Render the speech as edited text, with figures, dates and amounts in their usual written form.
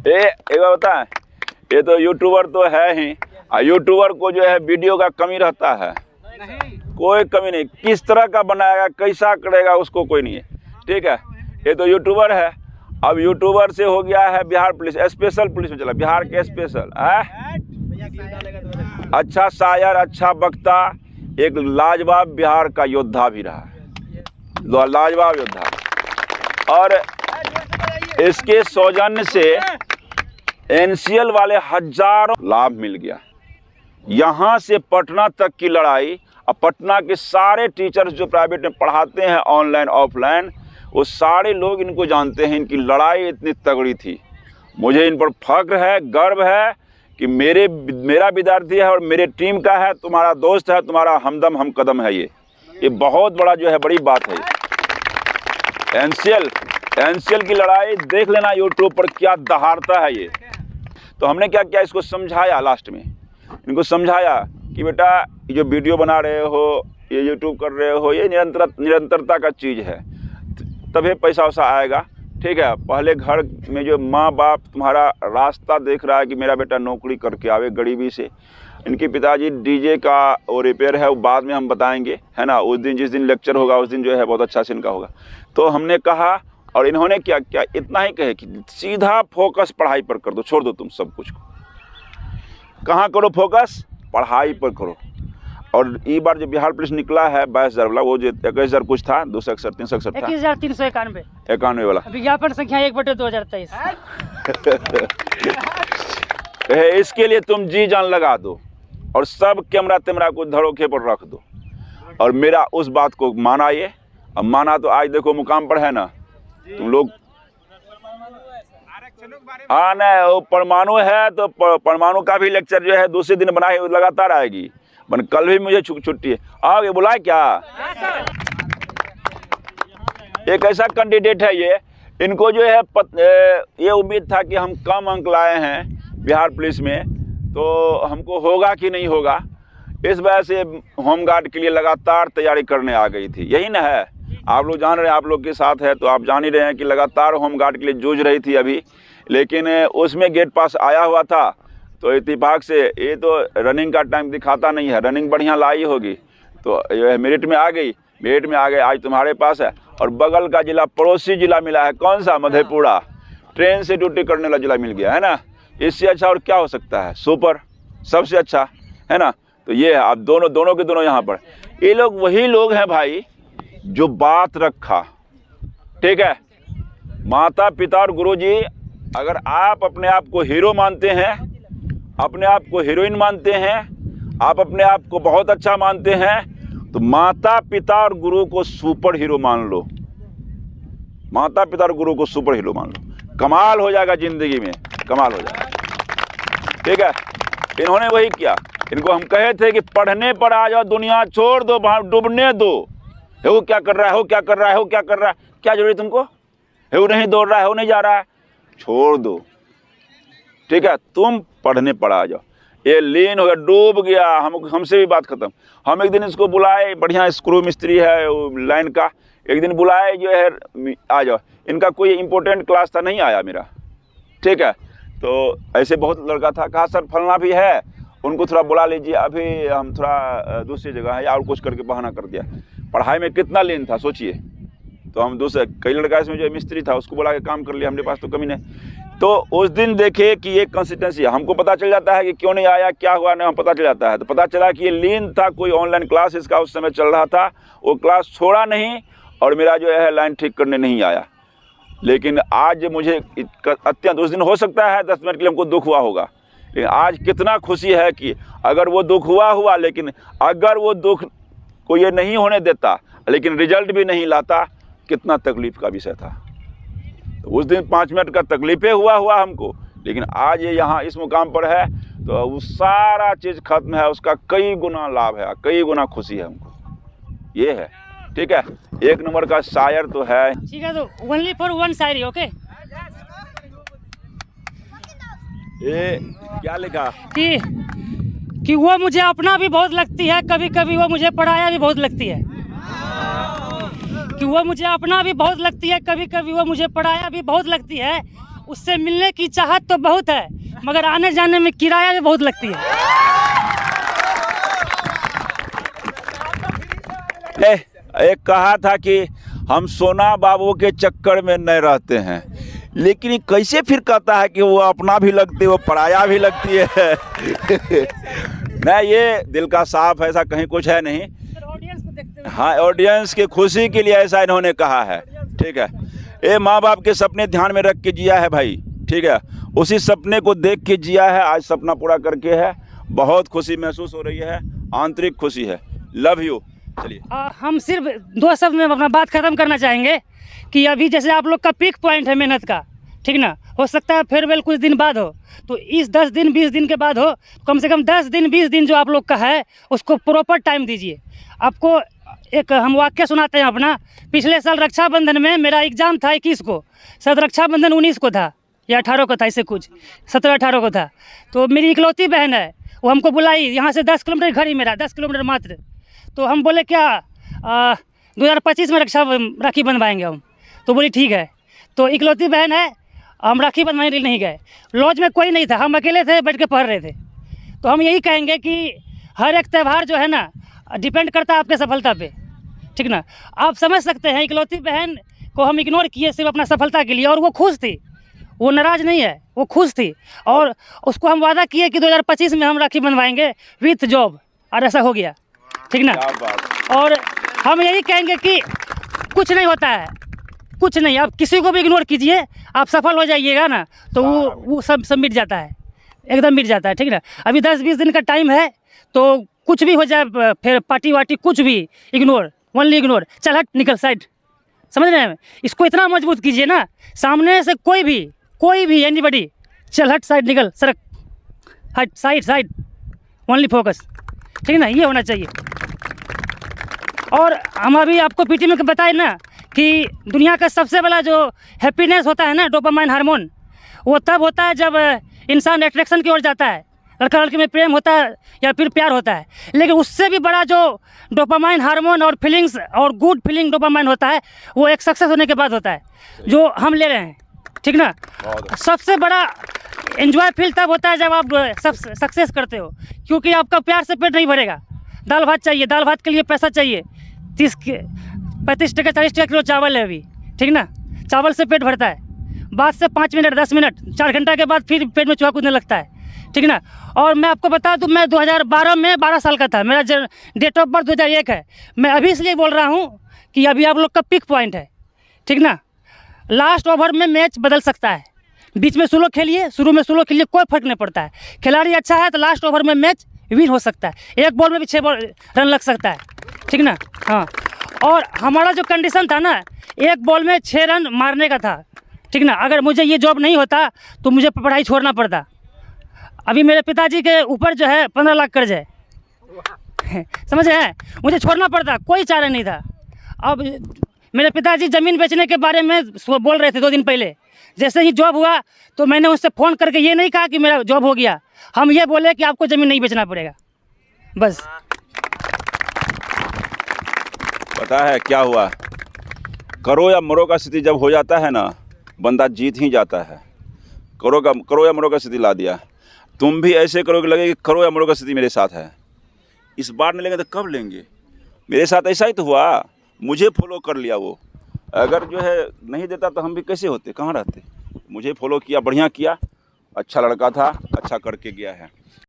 एक बार बता, ये तो यूट्यूबर तो है ही, यूट्यूबर को जो है वीडियो का कमी रहता है, कोई कमी नहीं, किस तरह का बनाएगा कैसा करेगा उसको कोई नहीं है, ठीक है। ये तो यूट्यूबर है, अब यूट्यूबर से हो गया है बिहार पुलिस, स्पेशल पुलिस में चला, बिहार के स्पेशल है, अच्छा शायर, अच्छा वक्ता, एक लाजवाब बिहार का योद्धा भी रहा है, लाजवाब योद्धा। और इसके सौजन्य से एनसीएल वाले हजारों लाभ मिल गया। यहाँ से पटना तक की लड़ाई, अब पटना के सारे टीचर्स जो प्राइवेट में पढ़ाते हैं ऑनलाइन ऑफलाइन, वो सारे लोग इनको जानते हैं, इनकी लड़ाई इतनी तगड़ी थी। मुझे इन पर फख्र है, गर्व है कि मेरा विद्यार्थी है और मेरे टीम का है, तुम्हारा दोस्त है, तुम्हारा हमदम हम कदम है। ये बहुत बड़ा जो है बड़ी बात है। एनसीएल की लड़ाई देख लेना यूट्यूब पर, क्या दहाड़ता है ये। तो हमने क्या किया, इसको समझाया, लास्ट में इनको समझाया कि बेटा ये जो वीडियो बना रहे हो, ये यूट्यूब कर रहे हो, ये निरंतरता का चीज़ है, तभी पैसा वैसा आएगा, ठीक है। पहले घर में जो माँ बाप तुम्हारा रास्ता देख रहा है कि मेरा बेटा नौकरी करके आवे गरीबी से। इनके पिताजी डीजे का वो रिपेयर है, वो बाद में हम बताएंगे, है ना। उस दिन जिस दिन लेक्चर होगा उस दिन जो है बहुत अच्छा से इनका होगा। तो हमने कहा, और इन्होंने क्या किया, इतना ही कहे कि सीधा फोकस पढ़ाई पर कर दो, छोड़ दो तुम सब कुछ को। कहाँ करो फोकस, पढ़ाई पर करो। और ये बार जो बिहार पुलिस निकला है 22,000 वाला, वो जो 21,000 कुछ था, 261 361 था, 21,391 वाला, विज्ञापन संख्या 1/2023। इसके लिए तुम जी जान लगा दो और सब कैमरा को धड़ोखे पर रख दो। और मेरा उस बात को माना, ये अब माना तो आज देखो मुकाम पर है ना तुम लोग। हाँ नहीं, वो परमाणु है तो परमाणु का भी लेक्चर जो है दूसरे दिन बनाए लगातार आएगी। मन कल भी मुझे छुट्टी है, आओगे बुलाए क्या। एक ऐसा कैंडिडेट है ये, इनको जो है ये उम्मीद था कि हम कम अंक लाए हैं बिहार पुलिस में, तो हमको होगा कि नहीं होगा। इस वजह से होमगार्ड के लिए लगातार तैयारी करने आ गई थी। यही ना है, आप लोग जान रहे हैं, आप लोग के साथ है तो आप जान ही रहे हैं कि लगातार होमगार्ड के लिए जूझ रही थी अभी। लेकिन उसमें गेट पास आया हुआ था, तो इत्तेफाक से ये तो रनिंग का टाइम दिखाता नहीं है, रनिंग बढ़िया लाई होगी तो मेरिट में आ गई, आज तुम्हारे पास है। और बगल का जिला, पड़ोसी जिला मिला है, कौन सा, मधेपुरा, ट्रेन से ड्यूटी करने वाला जिला मिल गया है ना। इससे अच्छा और क्या हो सकता है, सुपर, सबसे अच्छा है ना। तो ये है, आप दोनों के दोनों यहाँ पर, ये लोग वही लोग हैं भाई जो बात रखा, ठीक है। माता पिता और गुरुजी, अगर आप अपने आप को हीरो मानते हैं, अपने आप को हीरोइन मानते हैं, आप अपने आप को बहुत अच्छा मानते हैं, तो माता पिता और गुरु को सुपर हीरो मान लो। माता पिता और गुरु को सुपर हीरो मान लो, कमाल हो जाएगा जिंदगी में, कमाल हो जाएगा, ठीक है। इन्होंने वही किया। इनको हम कहे थे कि पढ़ने पर आ जाओ, दुनिया छोड़ दो, डूबने दो। वो क्या कर रहा है, वो क्या कर रहा है, वो क्या कर रहा है, क्या जरूरी तुमको, वो नहीं दौड़ रहा है, वो नहीं जा रहा है, छोड़ दो, ठीक है। तुम पढ़ने पर आ जाओ। ये लीन हो गया, डूब गया, हमसे भी बात खत्म। हम एक दिन इसको बुलाए, बढ़िया स्क्रू मिस्त्री है वो लाइन का, एक दिन बुलाए जो है आ जाओ। इनका कोई इंपॉर्टेंट क्लास था, नहीं आया मेरा, ठीक है। तो ऐसे बहुत लड़का था, कहा सर फलना भी है, उनको थोड़ा बुला लीजिए, अभी हम थोड़ा दूसरी जगह है, और कुछ करके बहाना कर दिया। पढ़ाई में कितना लीन था सोचिए। तो हम दूसरे कई लड़का इसमें जो मिस्त्री था उसको बुला के काम कर लिया, हमारे पास तो कमी नहीं। तो उस दिन देखे कि ये कंसिस्टेंसी, हमको पता चल जाता है कि क्यों नहीं आया, क्या हुआ, नहीं हम पता चल जाता है। तो पता चला कि ये लीन था, कोई ऑनलाइन क्लास इसका उस समय चल रहा था, वो क्लास छोड़ा नहीं और मेरा जो है लाइन ठीक करने नहीं आया। लेकिन आज मुझे अत्यंत, उस दिन हो सकता है 10 मिनट के लिए हमको दुख हुआ होगा, लेकिन आज कितना खुशी है कि अगर वो दुख हुआ, लेकिन अगर वो दुख को ये नहीं होने देता, लेकिन रिजल्ट भी नहीं लाता, कितना तकलीफ का विषय था। तो उस दिन 5 मिनट का तकलीफे हुआ हमको, लेकिन आज ये यहाँ इस मुकाम पर है तो वो सारा चीज़ खत्म है, उसका कई गुना लाभ है, कई गुना खुशी है हमको, ये है, ठीक है। 1 नंबर का शायर तो है, ठीक है। तो only for one Shayari, okay. ये क्या लिखा कि वो मुझे अपना भी बहुत लगती है, कभी कभी वो मुझे पराया भी बहुत लगती है। कि वो मुझे अपना भी बहुत लगती है, कभी कभी वो मुझे पराया भी बहुत लगती है। उससे मिलने की चाहत तो बहुत है, मगर आने जाने में किराया भी बहुत लगती है। एक कहा था कि हम सोना बाबू के चक्कर में नहीं रहते हैं, लेकिन ये कैसे फिर कहता है कि वो अपना भी लगती है, वो पराया भी लगती है। नहीं, ये दिल का साफ, ऐसा कहीं कुछ है नहीं। हाँ, ऑडियंस की खुशी के लिए ऐसा इन्होंने कहा है। ठीक है, ये माँ बाप के सपने ध्यान में रख के जिया है भाई। ठीक है, उसी सपने को देख के जिया है, आज सपना पूरा करके है। बहुत खुशी महसूस हो रही है, आंतरिक खुशी है। Love you. चलिए, हम सिर्फ 2 शब्द में अपना बात ख़त्म करना चाहेंगे कि अभी जैसे आप लोग का पीक पॉइंट है मेहनत का, ठीक ना, हो सकता है फेयरवेल कुछ दिन बाद हो, तो इस 10 दिन 20 दिन के बाद हो, कम से कम 10 दिन 20 दिन जो आप लोग का है उसको प्रॉपर टाइम दीजिए। आपको एक हम वाक्य सुनाते हैं अपना। पिछले साल रक्षाबंधन में मेरा एग्ज़ाम था 21 को, शायद रक्षाबंधन 19 को था या 18 को था, ऐसे कुछ 17-18 को था। तो मेरी इकलौती बहन है, वो हमको बुलाई, यहाँ से 10 किलोमीटर घर ही मेरा, 10 किलोमीटर मात्र। तो हम बोले क्या 2025 में राखी बंधवाएंगे हम। तो बोली ठीक है। तो इकलौती बहन है, हम राखी बंधवाने नहीं गए। लॉज में कोई नहीं था, हम अकेले थे, बैठ के पढ़ रहे थे। तो हम यही कहेंगे कि हर एक त्यौहार जो है ना डिपेंड करता है आपके सफलता पे, ठीक ना। आप समझ सकते हैं इकलौती बहन को हम इग्नोर किए सिर्फ अपना सफलता के लिए, और वो खुश थी, वो नाराज़ नहीं है, वो खुश थी। और उसको हम वादा किए कि 2025 में हम राखी बंधवाएंगे विथ जॉब, और ऐसा हो गया, ठीक ना। और हम यही कहेंगे कि कुछ नहीं होता है, कुछ नहीं, आप किसी को भी इग्नोर कीजिए, आप सफल हो जाइएगा ना, तो वो सब मिट जाता है, एकदम मिट जाता है, ठीक ना। अभी 10-20 दिन का टाइम है, तो कुछ भी हो जाए, फिर पार्टी वार्टी कुछ भी इग्नोर, ओनली इग्नोर। चल हट, निकल साइड, समझ रहे हैं। इसको इतना मजबूत कीजिए ना, सामने से कोई भी एनीबॉडी, चल हट साइड, निकल, सड़क हट, साइड, ओनली फोकस, ठीक है ना, ये होना चाहिए। और हम अभी आपको पीटी में बताए ना कि दुनिया का सबसे बड़ा जो हैप्पीनेस होता है ना, डोपामाइन हार्मोन, वो तब होता है जब इंसान अट्रैक्शन की ओर जाता है, लड़का लड़की में प्रेम होता है या फिर प्यार होता है। लेकिन उससे भी बड़ा जो डोपामाइन हार्मोन और फीलिंग्स और गुड फीलिंग डोपामाइन होता है, वो एक सक्सेस होने के बाद होता है, जो हम ले रहे हैं, ठीक ना। सबसे बड़ा एंजॉय फील तब होता है जब आप सक्सेस करते हो, क्योंकि आपका प्यार से पेट नहीं भरेगा। दाल भात चाहिए, दाल भात के लिए पैसा चाहिए, 35 टका 40 टका किलो चावल है अभी, ठीक ना। चावल से पेट भरता है, बाद से 5 मिनट 10 मिनट 4 घंटा के बाद फिर पेट में चूहा कूदने लगता है, ठीक ना। और मैं आपको बता दूं, मैं 2012 में 12 साल का था, मेरा डेट ऑफ बर्थ 2001 है। मैं अभी इसलिए बोल रहा हूँ कि अभी आप लोग का पीक पॉइंट है, ठीक ना। लास्ट ओवर में मैच बदल सकता है, बीच में स्लो खेलिए, शुरू में स्लो खेलिए, कोई फर्क नहीं पड़ता है। खिलाड़ी अच्छा है तो लास्ट ओवर में मैच विन हो सकता है, एक बॉल में भी 6 रन लग सकता है, ठीक ना। हाँ, और हमारा जो कंडीशन था ना, एक बॉल में 6 रन मारने का था, ठीक ना। अगर मुझे ये जॉब नहीं होता तो मुझे पढ़ाई छोड़ना पड़ता। अभी मेरे पिताजी के ऊपर जो है 15 लाख कर्ज है, समझ रहे हैं, मुझे छोड़ना पड़ता, कोई चारा नहीं था। अब मेरे पिताजी ज़मीन बेचने के बारे में बोल रहे थे 2 दिन पहले। जैसे ही जॉब हुआ तो मैंने उससे फ़ोन करके ये नहीं कहा कि मेरा जॉब हो गया, हम ये बोले कि आपको ज़मीन नहीं बेचना पड़ेगा, बस। पता है क्या हुआ, करो या मरो का स्थिति जब हो जाता है ना, बंदा जीत ही जाता है। करो या मरो का स्थिति ला दिया। तुम भी ऐसे करोगे, लगे कि करो या मरो का स्थिति मेरे साथ है। इस बार नहीं लेंगे तो कब लेंगे? मेरे साथ ऐसा ही तो हुआ, मुझे फॉलो कर लिया वो। अगर जो है नहीं देता तो हम भी कैसे होते, कहाँ रहते। मुझे फॉलो किया, बढ़िया किया, अच्छा लड़का था, अच्छा करके गया है।